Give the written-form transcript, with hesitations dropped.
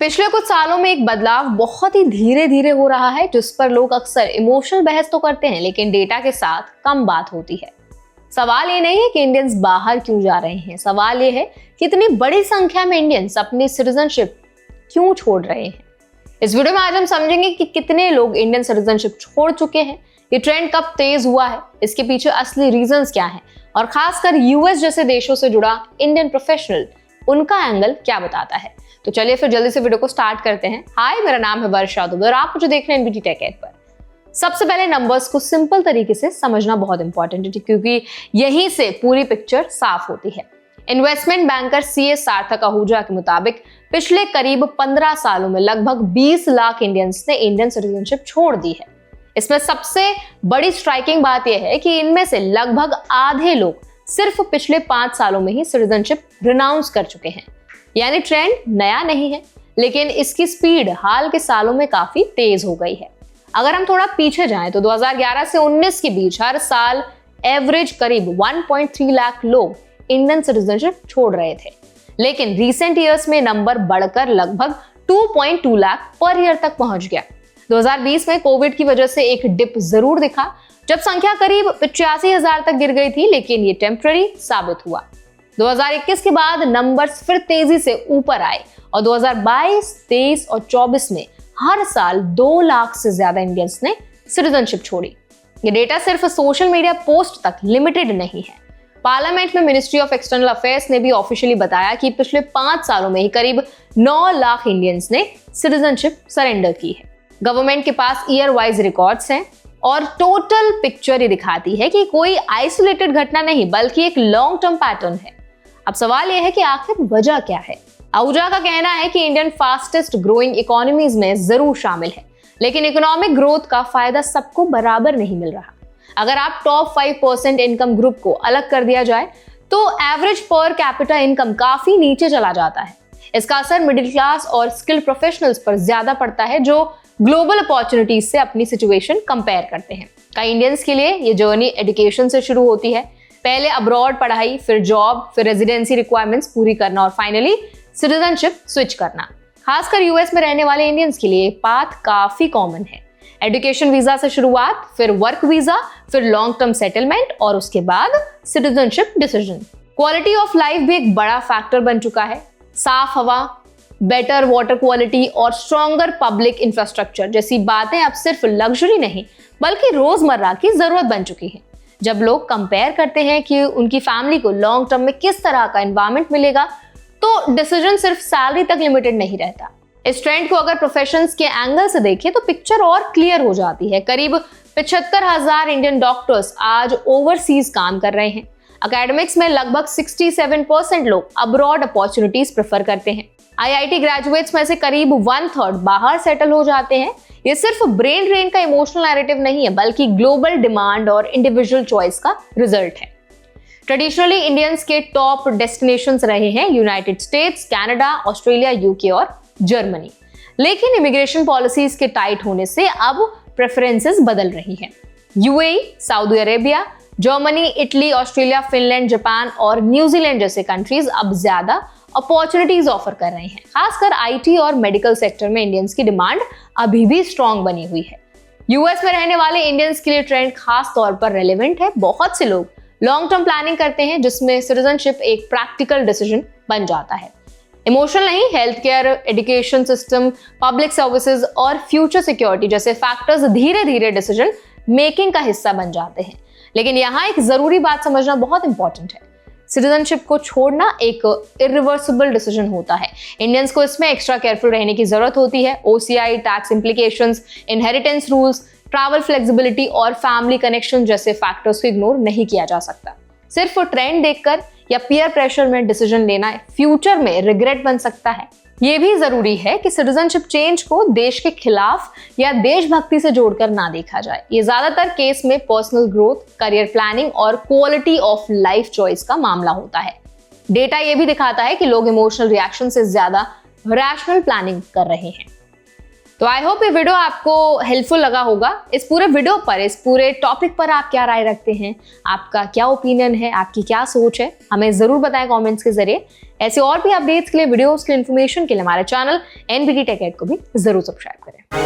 पिछले कुछ सालों में एक बदलाव बहुत ही धीरे धीरे हो रहा है, जिस पर लोग अक्सर इमोशनल बहस तो करते हैं, लेकिन डेटा के साथ कम बात होती है। सवाल ये नहीं है कि इंडियंस बाहर क्यों जा रहे हैं, सवाल ये है कि इतनी बड़ी संख्या में इंडियंस अपनी सिटीजनशिप क्यों छोड़ रहे हैं। इस वीडियो में आज हम समझेंगे कि कितने लोग इंडियन सिटीजनशिप छोड़ चुके हैं, ये ट्रेंड कब तेज हुआ है, इसके पीछे असली रीजंस क्या हैं, और खासकर यूएस जैसे देशों से जुड़ा इंडियन प्रोफेशनल उनका एंगल क्या बताता है। तो चलिए फिर जल्दी से वीडियो को स्टार्ट करते हैं। हाय, मेरा नाम है वर्षा दुबे और आप मुझे देख रहे हैं एनबीटी टेक एड पर। सबसे पहले नंबर्स को सिंपल तरीके से समझना बहुत इंपॉर्टेंट है, क्योंकि यहीं से पूरी पिक्चर साफ होती है। इन्वेस्टमेंट बैंकर सीएस सार्थक आहूजा के मुताबिक पिछले करीब 15 सालों में लगभग 20 लाख इंडियंस ने इंडियन सिटीजनशिप छोड़ दी है। इसमें सबसे बड़ी स्ट्राइकिंग बात यह है कि इनमें से लगभग आधे लोग सिर्फ पिछले 5 सालों में ही सिटीजनशिप रिनाउंस कर चुके हैं। यानी ट्रेंड नया नहीं है, लेकिन इसकी स्पीड हाल के सालों में काफी तेज हो गई है। अगर हम थोड़ा पीछे जाएं तो 2011 से 19 के बीच हर साल एवरेज करीब 1.3 लाख लोग इंडियन सिटीजनशिप छोड़ रहे थे, लेकिन रीसेंट ईयर्स में नंबर बढ़कर लगभग 2.2 लाख पर ईयर तक पहुंच गया। 2020 में कोविड की वजह से एक डिप जरूर दिखा, जब संख्या करीब 85,000 तक गिर गई थी, लेकिन ये टेम्पररी साबित हुआ। 2021 के बाद नंबर्स फिर तेजी से ऊपर आए और 2022, 23 और 24 में हर साल 2 लाख से ज्यादा इंडियंस ने सिटीजनशिप छोड़ी। ये डेटा सिर्फ सोशल मीडिया पोस्ट तक लिमिटेड नहीं है। पार्लियामेंट में मिनिस्ट्री ऑफ एक्सटर्नल अफेयर्स ने भी ऑफिशियली बताया कि पिछले 5 सालों में ही करीब 9 लाख इंडियंस ने सिटीजनशिप सरेंडर की है। गवर्नमेंट के पास ईयर वाइज रिकॉर्ड्स हैं और टोटल पिक्चर ये दिखाती है कि कोई आइसोलेटेड घटना नहीं, बल्कि एक लॉन्ग टर्म पैटर्न है। अब सवाल यह है कि आखिर वजह क्या है। आहूजा का कहना है कि इंडियन फास्टेस्ट ग्रोइंग इकोनॉमीज में जरूर शामिल है, लेकिन इकोनॉमिक ग्रोथ का फायदा सबको बराबर नहीं मिल रहा। अगर आप टॉप 5% इनकम ग्रुप को अलग कर दिया जाए तो एवरेज पर कैपिटा इनकम काफी नीचे चला जाता है। इसका असर मिडिल क्लास और स्किल्ड प्रोफेशनल्स पर ज्यादा पड़ता है, जो ग्लोबल अपॉर्चुनिटीज से अपनी सिचुएशन कंपेयर करते हैं। कई इंडियंस के लिए ये जर्नी एजुकेशन से शुरू होती है। पहले अब्रॉड पढ़ाई, फिर जॉब, फिर रेजिडेंसी रिक्वायरमेंट्स पूरी करना और फाइनली सिटीजनशिप स्विच करना। खासकर यूएस में रहने वाले इंडियंस के लिए पाथ काफी कॉमन है। एजुकेशन वीजा से शुरुआत, फिर वर्क वीजा, फिर लॉन्ग टर्म सेटलमेंट और उसके बाद citizenship decision. Quality of life भी एक बड़ा फैक्टर बन चुका है। साफ हवा, बेटर वाटर क्वालिटी और स्ट्रॉन्गर पब्लिक इंफ्रास्ट्रक्चर जैसी बातें अब सिर्फ लग्जरी नहीं, बल्कि रोजमर्रा की जरूरत बन चुकी है। जब लोग कंपेयर करते हैं कि उनकी फैमिली को लॉन्ग टर्म में किस तरह का एनवायरनमेंट मिलेगा, तो डिसीजन सिर्फ सैलरी तक लिमिटेड नहीं रहता। इस ट्रेंड को अगर प्रोफेशंस के एंगल से देखें तो पिक्चर और क्लियर हो जाती है। करीब 75,000 इंडियन डॉक्टर्स आज ओवरसीज काम कर रहे हैं। एकेडमिक्स में लगभग 67% लोग अब्रॉड अपॉर्चुनिटीज प्रेफर करते हैं। आईआईटी ग्रेजुएट्स में से करीब 1/3 बाहर सेटल हो जाते हैं। ये सिर्फ ब्रेन ड्रेन का इमोशनल नैरेटिव नहीं है, बल्कि ग्लोबल डिमांड और इंडिविजुअल चॉइस का रिजल्ट है। ट्रेडिशनली इंडियंस के टॉप डेस्टिनेशंस रहे हैं United states, Canada, Australia, UK और जर्मनी। लेकिन इमिग्रेशन पॉलिसीज के टाइट होने से अब प्रेफरेंसेस बदल रही हैं। UAE, Saudi Arabia, Germany, Italy, Australia, Finland, Japan और न्यूजीलैंड जैसे कंट्रीज अब ज्यादा अपॉर्चुनिटीज ऑफर कर रहे हैं। खासकर आईटी और मेडिकल सेक्टर में इंडियंस की डिमांड अभी भी स्ट्रॉन्ग बनी हुई है। यूएस में रहने वाले इंडियंस के लिए ट्रेंड खास तौर पर रेलेवेंट है। बहुत से लोग लॉन्ग टर्म प्लानिंग करते हैं, जिसमें सिटीजनशिप एक प्रैक्टिकल डिसीजन बन जाता है। इमोशनल नहीं, health care, education system, public services और फ्यूचर सिक्योरिटी जैसे फैक्टर्स धीरे धीरे डिसीजन मेकिंग का हिस्सा बन जाते हैं। लेकिन यहाँ एक जरूरी बात समझना बहुत इंपॉर्टेंट है। सिटीजनशिप को छोड़ना एक इरिवर्सिबल डिसीजन होता है। इंडियंस को इसमें एक्स्ट्रा केयरफुल रहने की जरूरत होती है। OCI, tax implications, inheritance rules, travel flexibility और फैमिली कनेक्शन जैसे फैक्टर्स को इग्नोर नहीं किया जा सकता। सिर्फ ट्रेंड देखकर या पीयर प्रेशर में डिसीजन लेना फ्यूचर में रिग्रेट बन सकता है। ये भी जरूरी है कि सिटीजनशिप चेंज को देश के खिलाफ या देशभक्ति से जोड़कर ना देखा जाए। ये ज्यादातर केस में पर्सनल ग्रोथ, करियर प्लानिंग और क्वालिटी ऑफ लाइफ चॉइस का मामला होता है। डेटा ये भी दिखाता है कि लोग इमोशनल रिएक्शन से ज्यादा रैशनल प्लानिंग कर रहे हैं। तो आई होप ये वीडियो आपको हेल्पफुल लगा होगा। इस पूरे वीडियो पर, इस पूरे टॉपिक पर आप क्या राय रखते हैं, आपका क्या ओपिनियन है, आपकी क्या सोच है, हमें जरूर बताएं कमेंट्स के जरिए। ऐसे और भी अपडेट्स के लिए, वीडियोस के लिए, इन्फॉर्मेशन के लिए हमारे चैनल एनबीटी टेक एड को भी जरूर सब्सक्राइब करें।